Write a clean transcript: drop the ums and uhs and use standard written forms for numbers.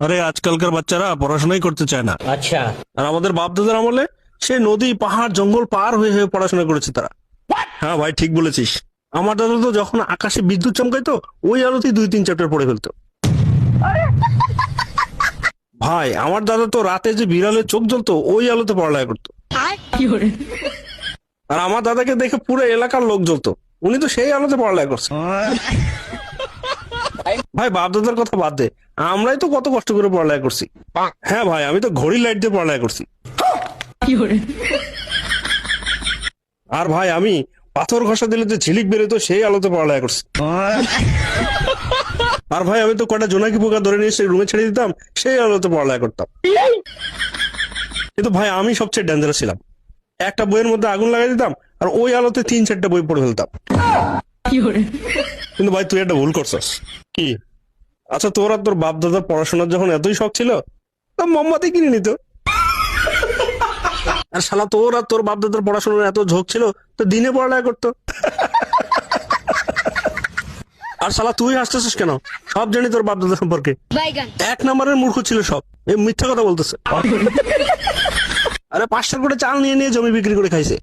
আরে আজকালকার বাচ্চারা পড়াশোনাই করতে চায় না। अच्छा। আর আমাদের বাপ দাদার আমলে সে নদী পাহাড় জঙ্গল পার হয়ে হয়ে পড়াশোনা করেছে তারা। হ্যাঁ ভাই, ঠিক বলেছিস। আমার দাদা তো যখন আকাশে বিদ্যুৎ চমকাইতো ওই আলোতেই 2-3 চ্যাপ্টার পড়ে ফেলতো। ভাই আমার দাদা তো রাতে যে বিড়ালের চোখ জ্বলতো ওই আলোতে পড়ালেখা করতো। আর আমার দাদাকে দেখে পুরো এলাকার লোক জ্বলতো, উনি তো সেই আলোতে পড়ালেখা করছে। ভাই বাপ দাদার কথা বাদ দে, আমরাই তো কত কষ্ট করে পড়ালেখা করছি। হ্যাঁ ভাই, আমি তো ঘড়ির লাইট দিয়ে পড়ালেখা করছি। আর ভাই আমি পাথর ঘষা দিলে যে ঝিলিক বেরোতো সেই আলোতে পড়ালেখা করছি। আর ভাই আমি তো কটা জোনাকি পোকা ধরে নিয়ে সেই রুমে ছেড়ে দিতাম, সেই আলোতে পড়ালেখা করতাম। কিন্তু ভাই আমি সবচেয়ে ডেঞ্জারাস ছিলাম। একটা বইয়ের মধ্যে আগুন লাগাই দিতাম আর ওই আলোতে 3-4টা বই পড়ে ফেলতাম। কিন্তু ভাই তুই একটা ভুল করছস। কি? আচ্ছা তোর আর তোর বাপ দাদার পড়াশোনার যখন এতই শখ ছিল তা মোমবাতি কিনে নিত। আর শালা তোর আর তোর বাপ দাদার পড়াশোনার এত ঝোঁক ছিল তো দিনে পড়ালেখা করতো। আর শালা তুই হাসতেছিস কেন? সব জানি তোর বাপ দাদা সম্পর্কে। এক নম্বরের মূর্খ ছিল সব, এই মিথ্যা কথা বলতেছে। আরে 500 করে চাল নিয়ে নিয়ে জমি বিক্রি করে খাইছে।